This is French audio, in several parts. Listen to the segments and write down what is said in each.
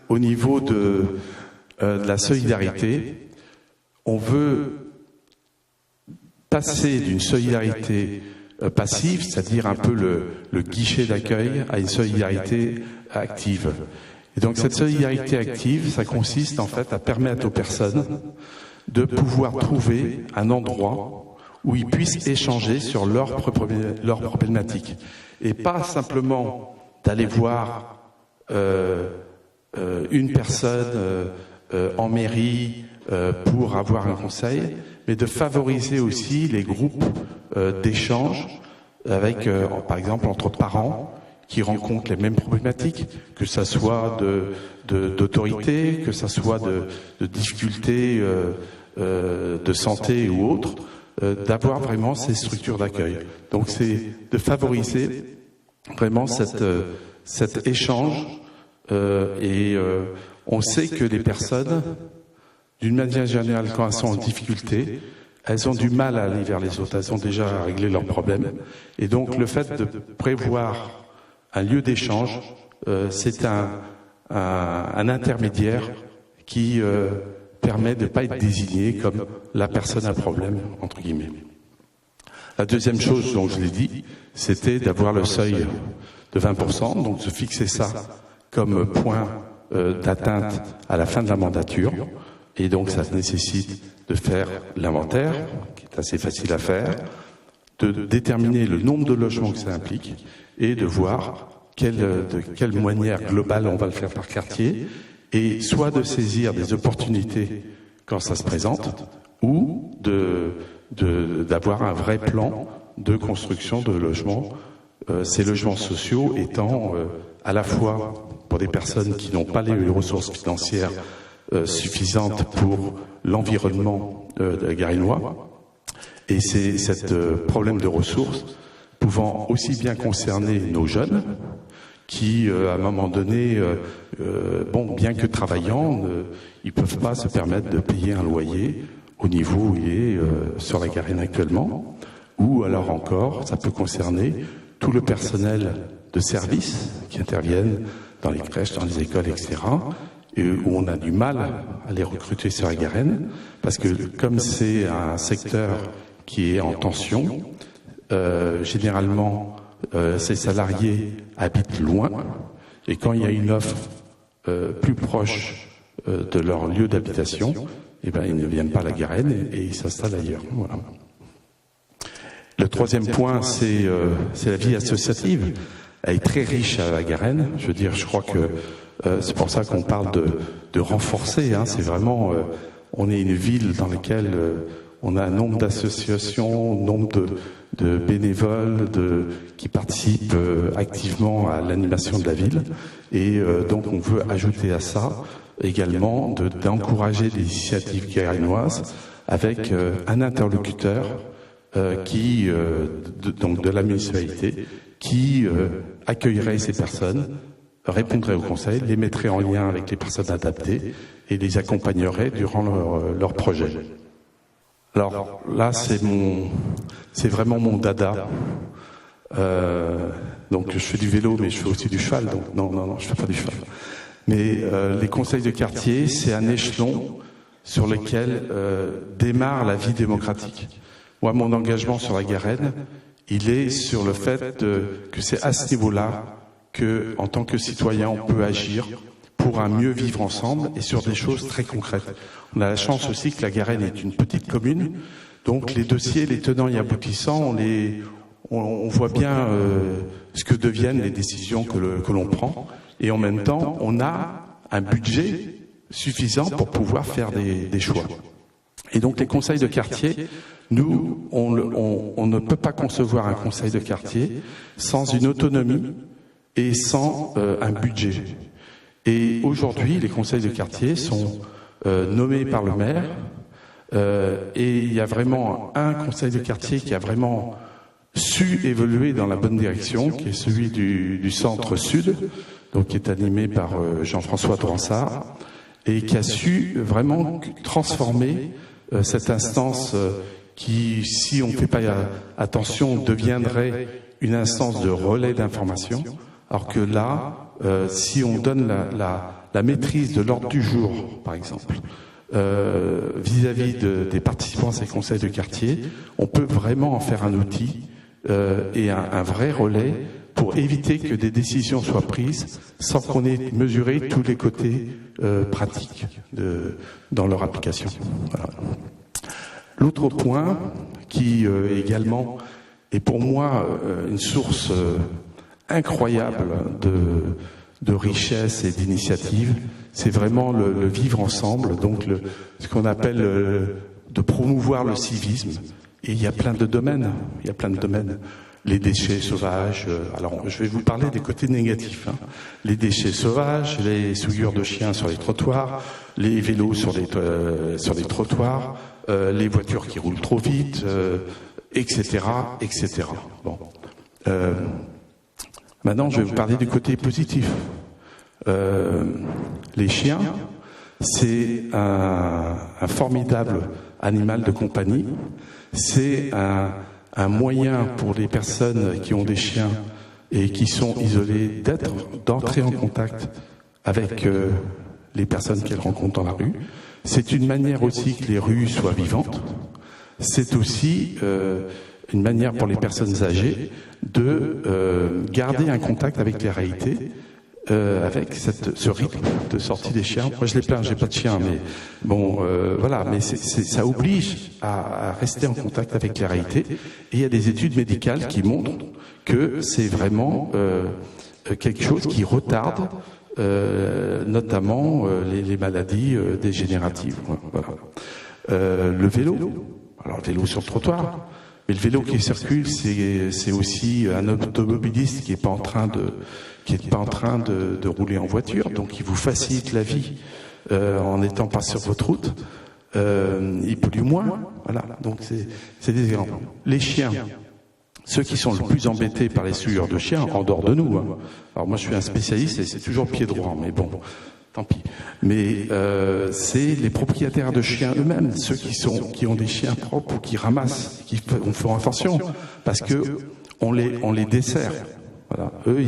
au niveau de la solidarité, on veut passer d'une solidarité passive, c'est-à-dire un peu le guichet d'accueil, à une solidarité active. Et donc cette solidarité active, ça consiste en fait à permettre aux personnes de pouvoir trouver un endroit où ils puissent échanger sur leurs problématiques. Et pas simplement d'aller voir une personne en mairie pour avoir un conseil, mais de favoriser aussi les groupes d'échange avec, par exemple, entre parents qui rencontrent les mêmes problématiques, que ça soit d'autorité, que ça soit de difficultés de santé ou autres, d'avoir vraiment ces structures d'accueil. Donc c'est de favoriser vraiment cet échange on sait que les personnes, d'une manière générale, quand elles sont en difficulté, elles ont du mal à aller vers les autres, elles ont déjà réglé leurs problèmes. Et donc le fait de prévoir un lieu d'échange, c'est un intermédiaire qui permet de ne pas être désigné comme la personne à problème, entre guillemets. La deuxième chose, donc je l'ai dit, c'était d'avoir le seuil de 20%, donc de fixer ça comme point d'atteinte à la fin de la mandature. Et donc ça nécessite de faire l'inventaire, qui est assez facile à faire, de déterminer le nombre de logements que ça implique et de voir de quelle manière globale on va le faire par quartier, et soit de saisir des opportunités quand ça se présente, ou d'avoir un vrai plan de construction de logements, ces logements sociaux étant à la fois pour des personnes qui n'ont pas les ressources financières suffisantes pour l'environnement garinois, et c'est ce problème de ressources pouvant aussi bien concerner nos jeunes qui, à un moment donné, bien que travaillant, ils peuvent pas se permettre de payer un loyer au niveau où il est sur la Garenne actuellement, ou alors encore, ça peut concerner tout le personnel de service qui interviennent dans les crèches, dans les écoles, etc., et où on a du mal à les recruter sur la Garenne, parce que comme c'est un secteur qui est en tension, généralement, ces salariés habitent loin, et quand il y a une offre plus proche de leur lieu d'habitation, eh ben, ils ne viennent pas à la Garenne et ils s'installent ailleurs. Voilà. Le troisième point, c'est la vie associative. Elle est très riche à la Garenne. Je veux dire, je crois que c'est pour ça qu'on parle de renforcer. Hein. C'est vraiment, on est une ville dans laquelle on a un nombre d'associations, un nombre de bénévoles qui participent activement à l'animation de la ville. Et donc on veut ajouter à ça également d'encourager des initiatives garinoises avec un interlocuteur donc de la municipalité qui accueillerait ces personnes, répondrait au conseil, les mettrait en lien avec les personnes adaptées et les accompagnerait durant leur projet. Alors là, c'est vraiment mon dada. Donc je fais du vélo, mais je fais aussi du cheval. Donc non, je fais pas du cheval. Mais les conseils de quartier, c'est un échelon sur lequel démarre la vie démocratique. Moi, mon engagement sur la Garenne, il est sur le fait que c'est à ce niveau-là que, en tant que citoyen, on peut agir pour un mieux vivre ensemble et sur des choses très concrètes. On a la chance aussi que la Garenne est une petite commune, donc les dossiers, les tenants et aboutissants, on voit bien ce que deviennent les décisions que l'on prend, et en même temps, on a un budget suffisant pour pouvoir faire des choix. Et donc les conseils de quartier, nous, on ne peut pas concevoir un conseil de quartier sans une autonomie et sans un budget. Et aujourd'hui, les conseils de quartier sont nommés par le maire, et il y a vraiment un conseil de quartier qui a vraiment su évoluer dans la bonne direction, qui est celui du centre sud, donc qui est animé par Jean-François Dransart, et qui a su vraiment transformer cette instance qui, si on ne fait pas attention, deviendrait une instance de relais d'information, alors que là, si on donne la maîtrise de l'ordre du jour, par exemple, vis-à-vis des participants à ces conseils de quartier, on peut vraiment en faire un outil et un vrai relais pour éviter que des décisions soient prises sans qu'on ait mesuré tous les côtés pratiques dans leur application. Voilà. L'autre point qui également est pour moi une source incroyable de richesse et d'initiative, c'est vraiment le vivre ensemble, donc ce qu'on appelle de promouvoir le civisme. Et il y a plein de domaines, Les déchets sauvages, alors je vais vous parler des côtés négatifs. Les déchets sauvages, les souillures de chiens sur les trottoirs, les vélos sur les trottoirs, les voitures qui roulent trop vite, etc., etc. Bon. Maintenant, je vais vous parler du côté positif. Les chiens, c'est un formidable animal de compagnie. C'est un moyen pour les personnes qui ont des chiens et qui sont isolées d'entrer en contact avec les personnes qu'elles rencontrent dans la rue. C'est une manière aussi que les rues soient vivantes. C'est aussi une manière pour les personnes âgées de garder un contact avec les réalités, avec ce rythme de sortie des chiens. Moi, je les plains, j'ai pas de chien, mais bon, voilà. Mais ça oblige à rester en contact avec les réalités. Et il y a des études médicales qui montrent que c'est vraiment quelque chose qui retarde notamment les maladies dégénératives. Voilà. Le vélo. Alors, le vélo sur le trottoir. Mais le vélo qui circule, c'est aussi un automobiliste qui est pas en train de rouler en voiture, donc il vous facilite la vie en n'étant pas sur votre route. Il pollue moins, voilà. Donc c'est des exemples. Les chiens, ceux qui sont le plus embêtés par les souillures de chiens, en dehors de nous. Alors moi je suis un spécialiste et c'est toujours pied droit, mais bon. Tant pis. Mais c'est les propriétaires de chiens eux-mêmes, ceux qui ont des chiens propres ou qui ramassent, qui font attention, parce que on les dessert. Voilà. Eux,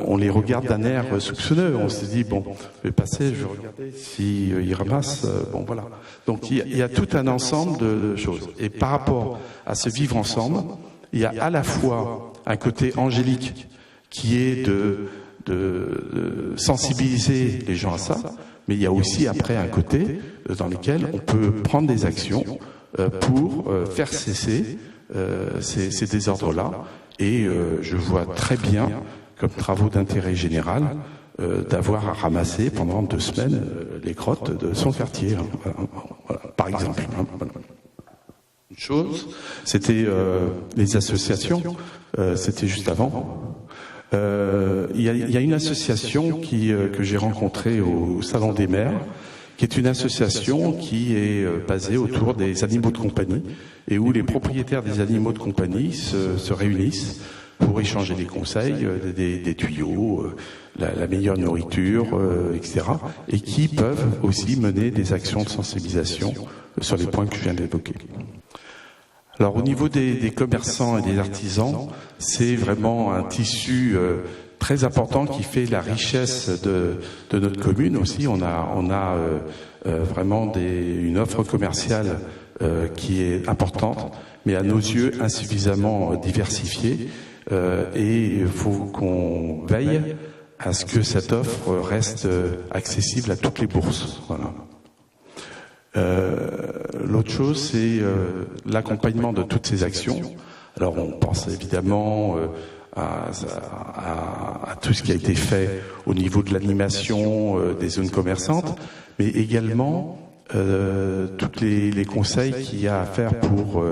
on les regarde d'un air soupçonneux. On se dit bon, je vais passer, je vais regarder s'ils ramassent. Bon voilà. Donc il y a tout un ensemble de choses. Et par rapport à ce vivre ensemble, il y a à la fois un côté angélique qui est de sensibiliser les gens à ça, mais il y a aussi après un côté dans lequel on peut prendre des actions pour faire cesser ces désordres-là. Et je vois très bien, comme travaux d'intérêt général, d'avoir à ramasser pendant 2 semaines les crottes de son quartier, voilà, par exemple. Une chose, c'était les associations, c'était juste avant. Il y a une association que j'ai rencontrée au Salon des maires, qui est une association qui est basée autour des animaux de compagnie et où les propriétaires des animaux de compagnie se réunissent pour échanger des conseils, des tuyaux, la meilleure nourriture, etc. Et qui peuvent aussi mener des actions de sensibilisation sur les points que je viens d'évoquer. Alors au niveau des commerçants et des artisans, c'est vraiment un tissu très important qui fait la richesse de notre commune aussi. On a vraiment une offre commerciale qui est importante, mais à nos yeux insuffisamment diversifiée. Et il faut qu'on veille à ce que cette offre reste accessible à toutes les bourses. Voilà. L'autre chose, c'est l'accompagnement de toutes ces actions. Alors on pense évidemment à tout ce qui a été fait au niveau de l'animation des zones commerçantes, mais également tous les conseils qu'il y a à faire pour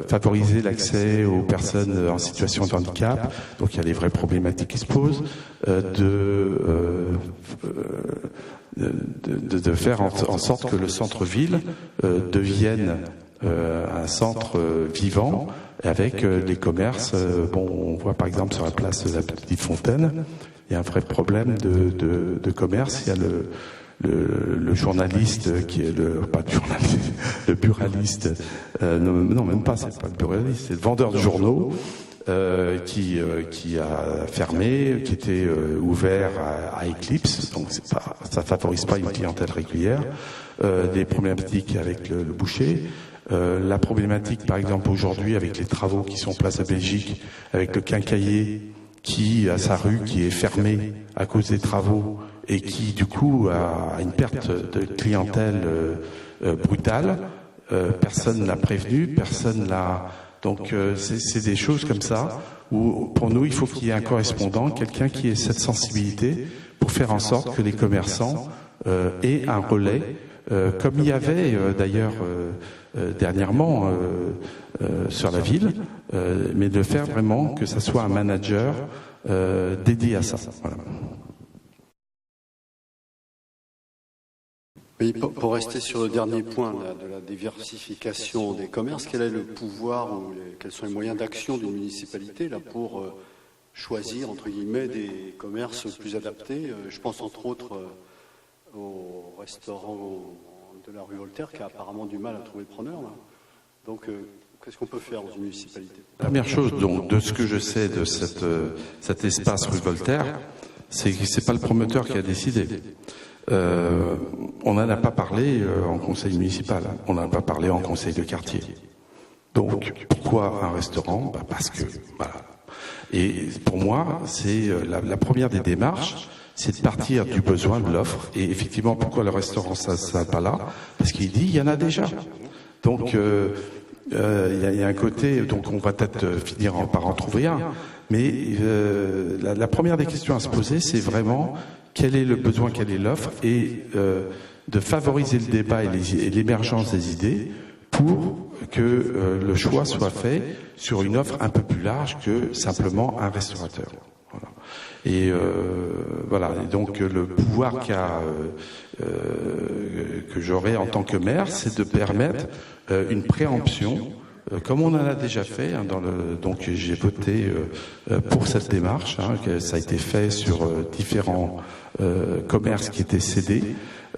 favoriser l'accès aux personnes en situation de handicap. Donc il y a des vraies problématiques qui se posent, de faire en sorte que le centre-ville devienne un centre vivant avec les commerces. Bon, on voit par exemple sur la place de la Petite Fontaine, il y a un vrai problème de commerce. Il y a le journaliste qui est le buraliste, non même pas, c'est pas le buraliste, c'est le vendeur de journaux qui a fermé, qui était ouvert à Eclipse, donc ça favorise pas une clientèle régulière. Des problématiques avec le boucher. La problématique, par exemple, aujourd'hui, avec les travaux qui sont en place à Belgique, avec le quincaillier qui a sa rue qui est fermée à cause des travaux et qui, du coup, a une perte de clientèle brutale. Personne ne l'a prévenu, personne l'a... Donc, c'est des choses comme ça où, pour nous, il faut qu'il y ait un correspondant, quelqu'un qui ait cette sensibilité pour faire en sorte que les commerçants aient un relais, comme il y avait d'ailleurs dernièrement sur la ville, mais de faire vraiment que ça soit un manager dédié à ça. Voilà. Oui, pour rester sur le dernier point de la diversification des commerces, quel est le pouvoir ou quels sont les moyens d'action d'une municipalité là pour choisir entre guillemets des commerces plus adaptés? Je pense entre autres au restaurant de la rue Voltaire qui a apparemment du mal à trouver preneur. Là. Donc, qu'est-ce qu'on peut faire dans une municipalité? La première chose, donc, de ce que je sais de cet espace rue Voltaire, c'est que c'est pas le promoteur qui a décidé. On n'en a pas parlé en conseil municipal, on n'en a pas parlé en conseil de quartier. Donc, pourquoi un restaurant? Parce que, voilà. Et pour moi, c'est la première des démarches, c'est de partir du besoin de l'offre. Et effectivement, pourquoi le restaurant ça pas là? Parce qu'il dit, il y en a déjà. Donc, il y a un côté, donc on va peut-être finir par en trouver un. Mais la première des questions à se poser, c'est vraiment quel est le besoin, quelle est l'offre, et de favoriser le débat et l'émergence des idées pour que le choix soit fait sur une offre un peu plus large que simplement un restaurateur. Voilà. Et voilà. Et donc le pouvoir que j'aurai en tant que maire, c'est de permettre une préemption. Comme on en a déjà fait, donc j'ai voté pour cette démarche, que ça a été fait sur différents commerces qui étaient cédés.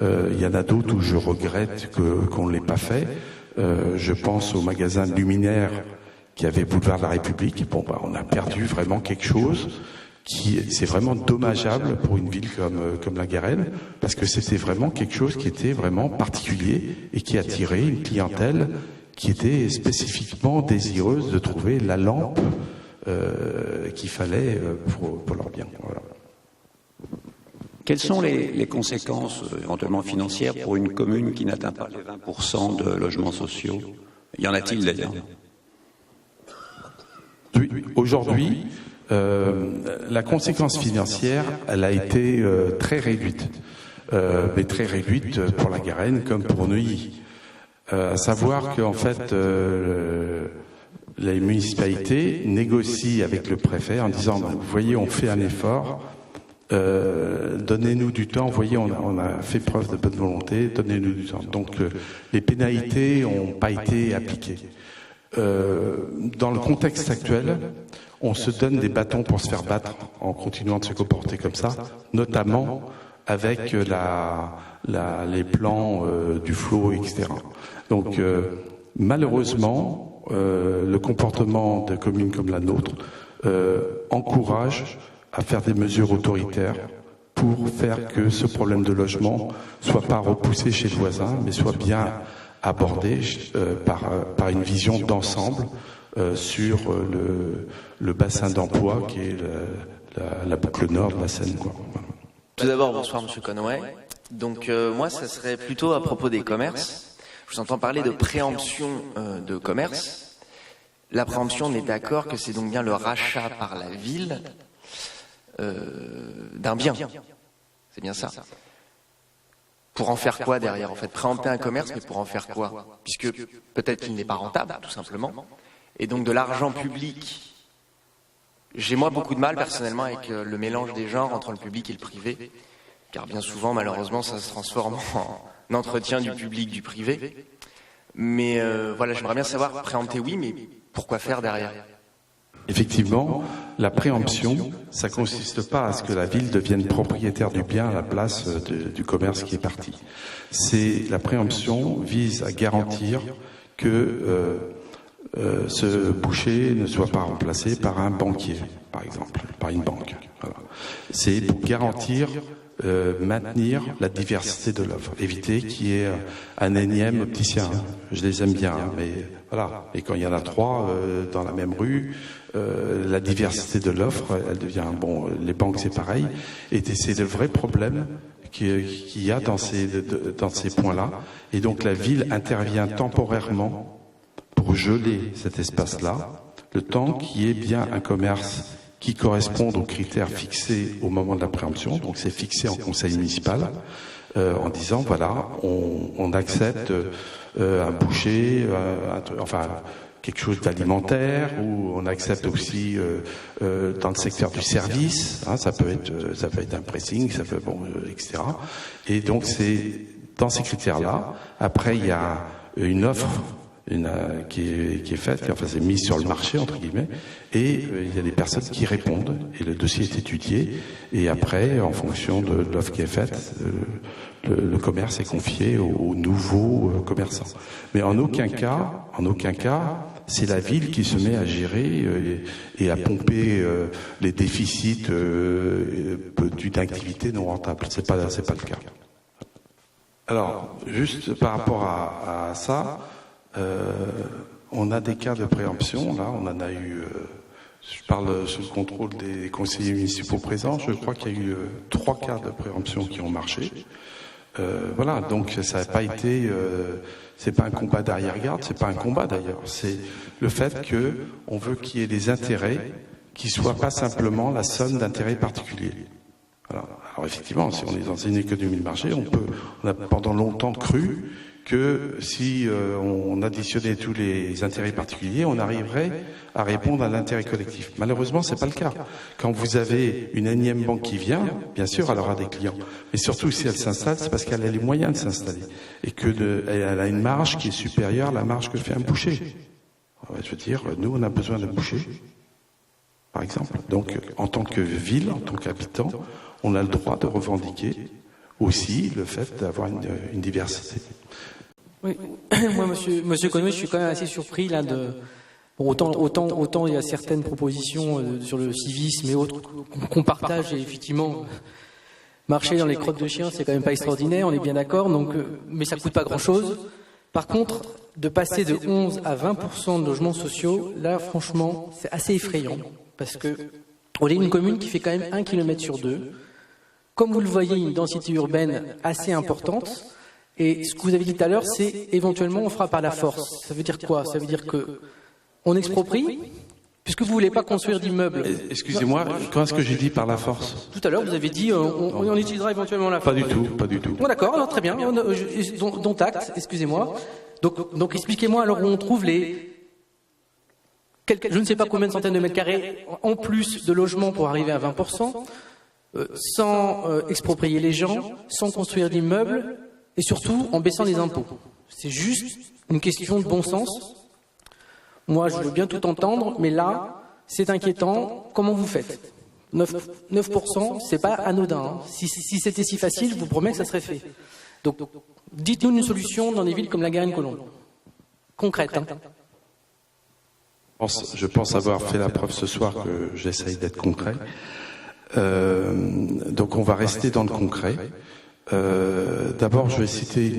Il y en a d'autres où je regrette qu'on ne l'ait pas fait. Je pense au magasin Luminaire qui avait boulevard de la République. Bon, on a perdu vraiment quelque chose c'est vraiment dommageable pour une ville comme la Garenne, parce que c'était vraiment quelque chose qui était vraiment particulier et qui attirait une clientèle qui était spécifiquement désireuse de trouver la lampe qu'il fallait pour leur bien. Voilà. Quelles sont les conséquences éventuellement financières pour une commune qui n'atteint pas les 20% de logements sociaux? Y en a-t-il d'ailleurs? Oui, aujourd'hui, la conséquence financière, elle a été très réduite, mais très réduite pour la Garenne comme pour Neuilly. À savoir qu'en fait, les municipalités négocient avec le préfet en disant, vous voyez, on fait un effort, donnez-nous du temps, vous voyez, on a fait preuve de bonne volonté, donnez-nous du temps. Donc les pénalités n'ont pas été appliquées. Dans le contexte actuel, on se donne des bâtons pour se faire battre en continuant de se comporter comme ça, notamment avec les plans du flot, etc. Donc malheureusement, le comportement de communes comme la nôtre encourage à faire des mesures autoritaires pour faire que ce problème de logement soit pas repoussé chez le voisin, mais soit bien abordé par une vision d'ensemble sur le bassin d'emploi qui est la boucle nord de la Seine. Quoi. Voilà. Tout d'abord, bonsoir Monsieur Conway. Donc moi, ça serait plutôt à propos des commerces. Je vous entends parler de préemption de commerce. La préemption, on est d'accord que c'est donc bien le rachat par la ville d'un bien. C'est bien ça. Pour en faire quoi derrière, en fait? Préempter un commerce, mais pour en faire quoi? Puisque peut-être qu'il n'est pas rentable, tout simplement. Et donc de l'argent public. J'ai moi beaucoup de mal personnellement avec le mélange des genres entre le public et le privé, car bien souvent malheureusement ça se transforme en entretien du public du privé. Mais voilà, j'aimerais bien savoir, préempter oui, mais pourquoi faire derrière? Effectivement, la préemption, ça consiste pas à ce que la ville devienne propriétaire du bien à la place du commerce qui est parti. La préemption vise à garantir que ce boucher ne soit pas remplacé par un banquier, par exemple, par une banque. Voilà. C'est pour garantir, maintenir la diversité de l'offre, éviter qu'il y ait un énième opticien. Je les aime bien, mais voilà. Et quand il y en a 3 dans la même rue, la diversité de l'offre, elle devient bon. Les banques, c'est pareil. Et c'est le vrai problème qu'il y a dans ces points-là. Et donc la ville intervient temporairement pour geler cet espace-là, le temps qu'il y ait bien un commerce qui corresponde aux critères fixés au moment de la préemption. Donc c'est fixé en conseil municipal en disant voilà, on accepte un boucher, quelque chose d'alimentaire, ou on accepte aussi dans le secteur du service, hein, ça peut être un pressing, ça peut etc. Et donc c'est dans ces critères-là. Après il y a une offre qui est faite, enfin c'est mis sur le marché entre guillemets, et il y a des personnes qui répondent et le dossier est étudié, et après en fonction de l'offre qui est faite, le commerce est confié aux nouveaux commerçants. Mais en aucun cas, c'est la ville qui se met à gérer et à pomper les déficits d'une activité non rentable. C'est pas le cas. Alors, juste par rapport à ça, on a des cas de préemption. Là, on en a eu. Je parle sous le contrôle des conseillers municipaux présents. Je crois qu'il y a eu 3 cas de préemption qui ont marché. Voilà, donc ça n'a pas été. C'est pas un combat d'arrière-garde, c'est pas un combat d'ailleurs. C'est le fait que on veut qu'il y ait des intérêts qui soient pas simplement la somme d'intérêts particuliers. Voilà. Alors effectivement, si on est dans une économie de marché, on a pendant longtemps cru que si on additionnait tous les intérêts particuliers, on arriverait à répondre à l'intérêt collectif. Malheureusement, c'est pas le cas. Quand vous avez une énième banque qui vient, bien sûr, elle aura des clients. Mais surtout, si elle s'installe, c'est parce qu'elle a les moyens de s'installer. Et elle a une marge qui est supérieure à la marge que fait un boucher. Je veux dire, nous, on a besoin de boucher, par exemple. Donc, en tant que ville, en tant qu'habitant, on a le droit de revendiquer aussi le fait d'avoir une diversité. Oui, moi, monsieur Conway, je suis quand même assez surpris là de. Bon, autant il y a certaines propositions sur le civisme et autres qu'on partage, et effectivement, marcher dans les crottes de chiens, c'est quand même pas extraordinaire, on est bien d'accord. Donc, mais ça coûte pas grand-chose. Par contre, de passer de 11 à 20% de logements sociaux, là, franchement, c'est assez effrayant, parce que on est une commune qui fait quand même 1 km sur 2. Comme vous le voyez, une densité urbaine assez importante. Et ce que vous avez dit tout à l'heure, c'est éventuellement on fera par la force. Ça veut dire quoi? Ça veut dire que on exproprie, puisque vous voulez pas construire d'immeubles. Excusez-moi, quand est-ce que j'ai dit par la force? Tout à l'heure, vous avez dit on utilisera éventuellement la force. Pas du tout. Bon, d'accord, alors très bien. Dont acte, excusez-moi. Donc expliquez-moi alors où on trouve je ne sais pas combien de centaines de mètres carrés en plus de logements pour arriver à 20%, sans exproprier les gens, sans construire d'immeubles, et surtout en baissant les impôts. C'est juste une question de bon sens. Moi, je veux bien tout entendre, mais là, c'est inquiétant. Comment vous faites? 9%, c'est pas anodin. Hein. Si c'était si facile, je vous promets que ça serait fait. Donc, dites-nous une solution dans des villes comme la Garenne-Colombes. Concrète. Hein. Je pense avoir fait la preuve ce soir que j'essaye d'être concret. Donc, on va rester dans le concret. D'abord, je vais citer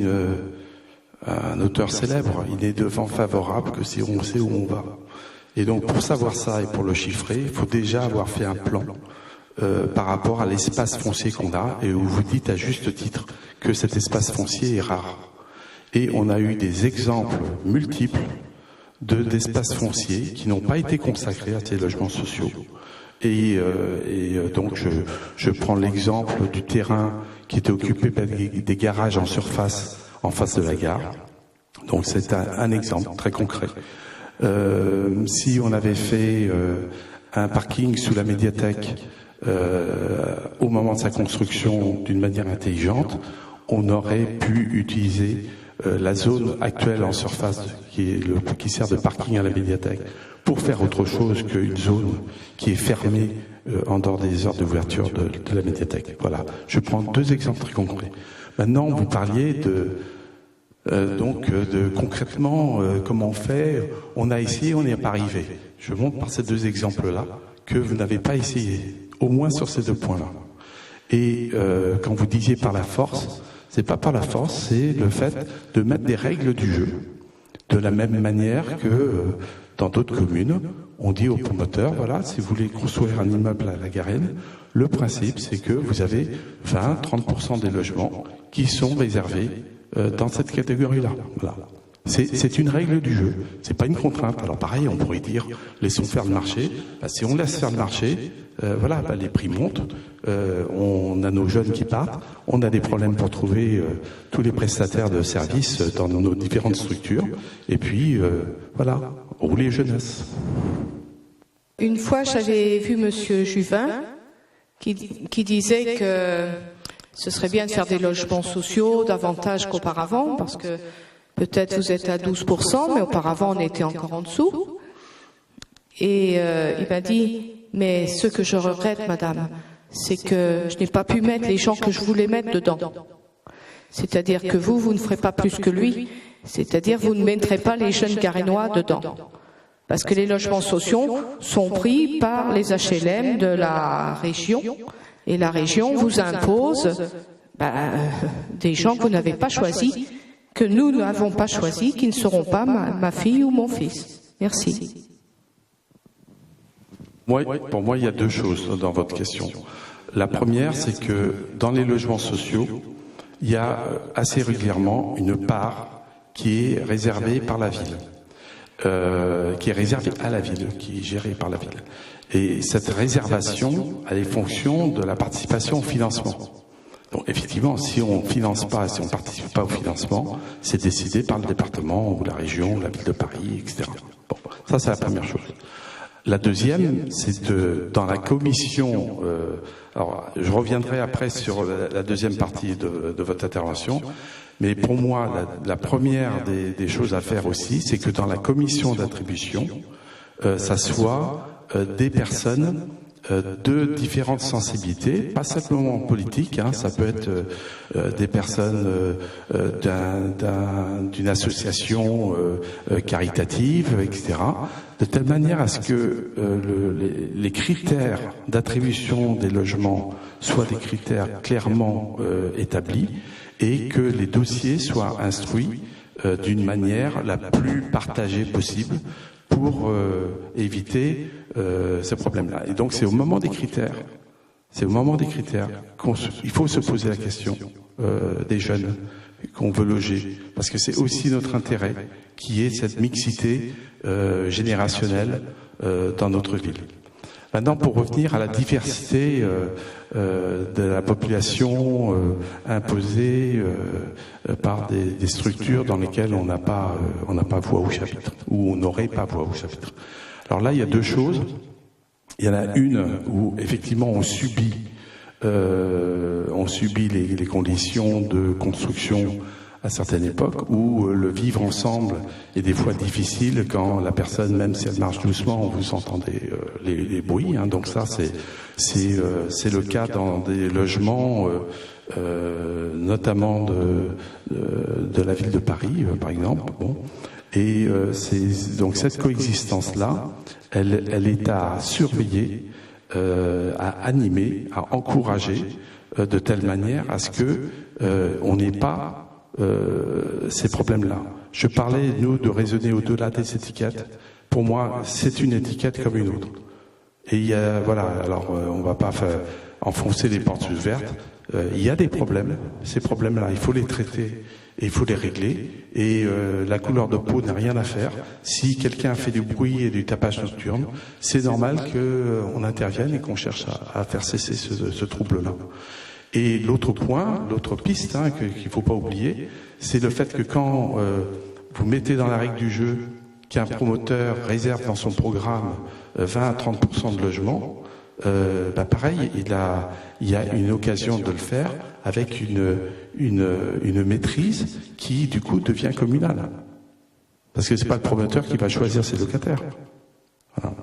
un auteur célèbre. Il n'est de vent favorable que si on sait où on va. Et donc, pour savoir ça et pour le chiffrer, il faut déjà avoir fait un plan par rapport à l'espace foncier qu'on a, et où vous dites à juste titre que cet espace foncier est rare. Et on a eu des exemples multiples d'espaces fonciers qui n'ont pas été consacrés à ces logements sociaux. Et donc, je prends l'exemple du terrain qui était occupé par des garages en surface en face de la gare. Donc, c'est un exemple très concret. Si on avait fait un parking sous la médiathèque au moment de sa construction d'une manière intelligente, on aurait pu utiliser la zone actuelle en surface qui sert de parking à la médiathèque pour faire autre chose qu'une zone qui est fermée en dehors des heures d'ouverture de la médiathèque. Voilà. Je prends 2 exemples très concrets. Maintenant, vous parliez Concrètement, comment on fait? On a essayé, on n'y est pas arrivé. Je montre par ces deux exemples-là que vous n'avez pas essayé, au moins sur ces deux points-là. Et quand vous disiez par la force, c'est pas par la force, c'est le fait de mettre des règles du jeu, de la même manière que dans d'autres communes, on dit aux promoteurs, voilà, si vous voulez construire un immeuble à la Garenne, le principe c'est que vous avez 20-30% des logements qui sont réservés dans cette catégorie-là. Voilà. C'est une règle du jeu, c'est pas une contrainte. Alors pareil, on pourrait dire, laissons faire le marché. Si on laisse faire le marché, les prix montent, on a nos jeunes qui partent, on a des problèmes pour trouver tous les prestataires de services dans nos différentes structures, et puis rouler jeunesse. Une fois, j'avais vu Monsieur Juvin qui disait que ce serait bien de faire des logements sociaux davantage qu'auparavant, parce que peut-être vous êtes à 12%, mais auparavant on était encore en dessous. Et il m'a dit, mais ce que je regrette, madame, c'est que je n'ai pas pu mettre les gens que je voulais mettre dedans. C'est-à-dire que vous ne ferez pas plus que lui. C'est-à-dire vous ne mettrez pas les jeunes Garennois dedans. Parce que les logements sociaux sont pris par les HLM de la région. Et la région vous impose des gens que vous n'avez pas choisis, que nous n'avons pas choisis, qui ne seront pas ma fille ou mon fils. Merci. Pour moi, il y a deux choses dans votre question. La première, c'est que dans les logements sociaux, il y a assez régulièrement une part qui est réservée par la ville, qui est réservée à la ville, qui est gérée par la ville. Et cette réservation, elle est fonction de la participation au financement. Donc effectivement, si on finance pas, si on participe pas au financement, c'est décidé par le département ou la région, ou la ville de Paris, etc. Bon, ça c'est la première chose. La deuxième, c'est dans la commission. Alors, je reviendrai après sur la deuxième partie de votre intervention, mais pour moi, la première des choses à faire aussi, c'est que dans la commission d'attribution, ça soit des personnes de différentes sensibilités, pas simplement politiques, ça peut être des personnes d'une association caritative, etc., de telle manière à ce que les critères d'attribution des logements soient des critères clairement établis et que les dossiers soient instruits d'une manière la plus partagée possible pour éviter ces problèmes-là. Et donc c'est au moment des critères, qu'il faut se poser la question des jeunes qu'on veut loger, parce que c'est aussi notre intérêt qui est cette mixité générationnelle dans notre ville. Maintenant, pour revenir à la diversité de la population imposée par des structures dans lesquelles on n'a pas voix au chapitre, ou on n'aurait pas voix au chapitre. Alors là, il y a deux choses. Il y en a une où effectivement on subit les conditions de construction à certaines époques, où le vivre ensemble est des fois difficile quand la personne, même si elle marche doucement, vous entendez les bruits. Donc ça, c'est le cas dans des logements, notamment de la ville de Paris, par exemple. Bon. Et donc cette coexistence-là, elle est à surveiller, à animer, à encourager, de telle manière à ce que on n'ait pas ces problèmes-là. Je parlais, nous, de raisonner au-delà des étiquettes. Pour moi, c'est une étiquette comme une autre. Et il y a, alors on va pas enfoncer les portes ouvertes. Il y a des problèmes. Ces problèmes-là, il faut les traiter et il faut les régler. Et la couleur de peau n'a rien à faire. Si quelqu'un fait du bruit et du tapage nocturne, c'est normal qu'on intervienne et qu'on cherche à faire cesser ce trouble-là. Et l'autre point, l'autre piste qu'il ne faut pas oublier, c'est le fait que quand vous mettez dans la règle du jeu qu'un promoteur réserve dans son programme 20 à 30% de logements, pareil, il y a une occasion de le faire avec une maîtrise qui, du coup, devient communale. Parce que c'est pas le promoteur qui va choisir ses locataires. Voilà.